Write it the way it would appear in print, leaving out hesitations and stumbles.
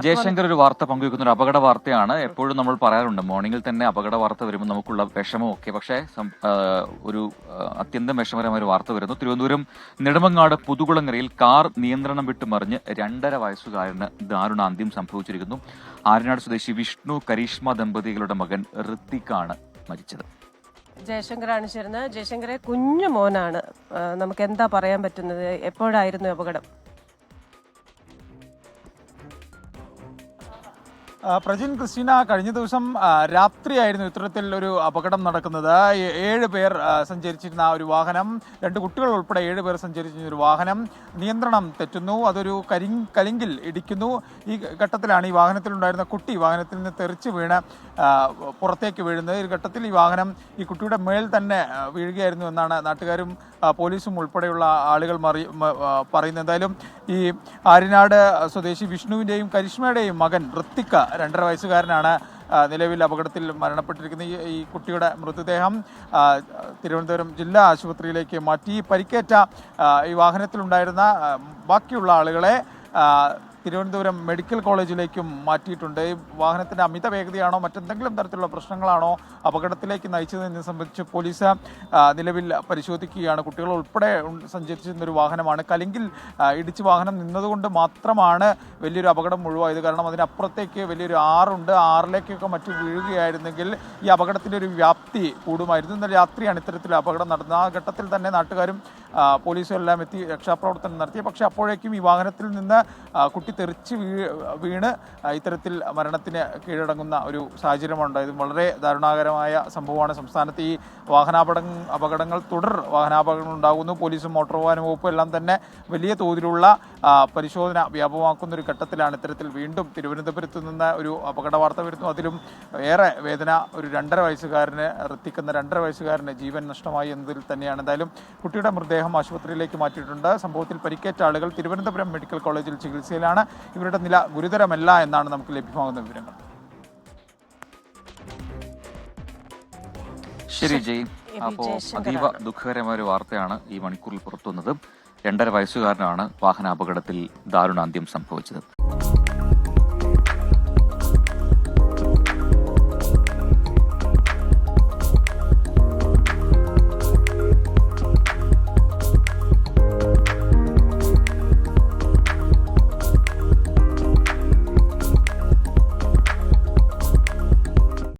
ജയശങ്കർ ഒരു വാർത്ത പങ്കുവെക്കുന്ന ഒരു അപകട വാർത്തയാണ്. എപ്പോഴും നമ്മൾ പറയാറുണ്ട് മോർണിംഗിൽ തന്നെ അപകട വാർത്ത വരുമ്പോൾ നമുക്കുള്ള വിഷമം ഒക്കെ. പക്ഷേ ഒരു അത്യന്തം വിഷമകരമായ ഒരു വാർത്ത വരുന്നു. തിരുവനന്തപുരം നെടുമങ്ങാട് പുതുകുളങ്ങരയിൽ കാർ നിയന്ത്രണം വിട്ട് മറിഞ്ഞ് 2.5 വയസ്സുകാരന് ദാരുണാന്ത്യം സംഭവിച്ചിരിക്കുന്നു. ആര്യനാട് സ്വദേശി വിഷ്ണു കരീഷ്മ ദമ്പതികളുടെ മകൻ ഋത്തിക്കാണ് മരിച്ചത്. ജയശങ്കറാണ് ചേർന്ന്. ജയശങ്കറെ കുഞ്ഞു മോനാണ്. നമുക്ക് എന്താ പറയാൻ പറ്റുന്നത്? എപ്പോഴായിരുന്നു അപകടം? പ്രജിൻ ക്രിസ്റ്റീന, കഴിഞ്ഞ ദിവസം രാത്രിയായിരുന്നു ഇത്തരത്തിൽ ഒരു അപകടം നടക്കുന്നത്. 7 പേർ സഞ്ചരിച്ചിരുന്ന ഒരു വാഹനം, 2 കുട്ടികൾ ഉൾപ്പെടെ 7 പേർ സഞ്ചരിച്ചിരുന്ന ഒരു വാഹനം നിയന്ത്രണം തെറ്റുന്നു. അതൊരു കലിങ്കിൽ ഇടിക്കുന്നു. ഈ ഘട്ടത്തിലാണ് ഈ വാഹനത്തിലുണ്ടായിരുന്ന കുട്ടി വാഹനത്തിൽ നിന്ന് തെറിച്ച് വീണ് പുറത്തേക്ക് വീഴുന്നത്. ഈ ഘട്ടത്തിൽ ഈ കുട്ടിയുടെ മേൽ തന്നെ വീഴുകയായിരുന്നു എന്നാണ് നാട്ടുകാരും പോലീസും ഉൾപ്പെടെയുള്ള ആളുകൾ പറയുന്നത്. എന്തായാലും ഈ ആര്യനാട് സ്വദേശി വിഷ്ണുവിൻ്റെയും കരിഷ്മയുടെയും മകൻ ഋത്തിക്ക 2.5 വയസ്സുകാരനാണ് നിലവിൽ അപകടത്തിൽ മരണപ്പെട്ടിരിക്കുന്ന. ഈ കുട്ടിയുടെ മൃതദേഹം തിരുവനന്തപുരം ജില്ലാ ആശുപത്രിയിലേക്ക് മാറ്റി. പരിക്കേറ്റ ഈ വാഹനത്തിലുണ്ടായിരുന്ന ബാക്കിയുള്ള ആളുകളെ തിരുവനന്തപുരം മെഡിക്കൽ കോളേജിലേക്കും മാറ്റിയിട്ടുണ്ട്. ഈ വാഹനത്തിന്റെ അമിത വേഗതയാണോ മറ്റെന്തെങ്കിലും തരത്തിലുള്ള പ്രശ്നങ്ങളാണോ അപകടത്തിലേക്ക് നയിച്ചതെന്ന് സംബന്ധിച്ച് പോലീസ് നിലവിൽ പരിശോധിക്കുകയാണ്. കുട്ടികൾ ഉൾപ്പെടെ സഞ്ചരിച്ചിരുന്നൊരു വാഹനമാണ്. കലിങ്കിൽ ഇടിച്ച് വാഹനം നിന്നതുകൊണ്ട് മാത്രമാണ് വലിയൊരു അപകടം ഒഴിവായത്. കാരണം അതിനപ്പുറത്തേക്ക് വലിയൊരു ആറുണ്ട്. ആറിലേക്കൊക്കെ മറ്റു വീഴുകയായിരുന്നെങ്കിൽ ഈ അപകടത്തിൻ്റെ ഒരു വ്യാപ്തി കൂടുമായിരുന്നു. ഇന്നലെ രാത്രിയാണ് ഇത്തരത്തിൽ അപകടം നടന്നത്. ആ ഘട്ടത്തിൽ തന്നെ നാട്ടുകാരും പോലീസും എല്ലാം എത്തി രക്ഷാപ്രവർത്തനം നടത്തി. പക്ഷേ അപ്പോഴേക്കും ഈ വാഹനത്തിൽ നിന്ന് കുട്ടി തെറിച്ച് വീണ് ഇത്തരത്തിൽ മരണത്തിന് കീഴടങ്ങുന്ന ഒരു സാഹചര്യമുണ്ടായത്. വളരെ ദാരുണകരമായ സംഭവമാണ്. സംസ്ഥാനത്ത് ഈ അപകടങ്ങൾ തുടർ വാഹനാപകടങ്ങൾ ഉണ്ടാകുന്നു. പോലീസും മോട്ടോർ വാഹന വകുപ്പും എല്ലാം തന്നെ വലിയ തോതിലുള്ള പരിശോധന വ്യാപകമാക്കുന്ന ഒരു ഘട്ടത്തിലാണ് ഇത്തരത്തിൽ വീണ്ടും തിരുവനന്തപുരത്ത് നിന്ന് ഒരു അപകട വാർത്ത വരുന്നു. അതിലും ഏറെ വേദന ഒരു 2.5 വയസ്സുകാരന് ഋത്തിക്കുന്ന 2.5 വയസ്സുകാരന് ജീവൻ നഷ്ടമായി എന്നതിൽ തന്നെയാണ്. എന്തായാലും കുട്ടിയുടെ മൃതദേഹം ആശുപത്രിയിലേക്ക് മാറ്റിയിട്ടുണ്ട്. സംഭവത്തിൽ പരിക്കേറ്റ ആളുകൾ തിരുവനന്തപുരം മെഡിക്കൽ കോളേജിൽ ചികിത്സയിലാണ്. ഇവരുടെ നില ഗുരുതരമല്ല എന്നാണ് നമുക്ക് ലഭ്യമാകുന്ന വിവരങ്ങൾ. ശരി ജയ്. അപ്പോൾ അതീവ ദുഃഖകരമായ ഒരു വാർത്തയാണ് ഈ മണിക്കൂറിൽ പുറത്തുവന്നത്. 2.5 വയസ്സുകാരനാണ് വാഹനാപകടത്തിൽ ദാരുണാന്ത്യം സംഭവിച്ചത്.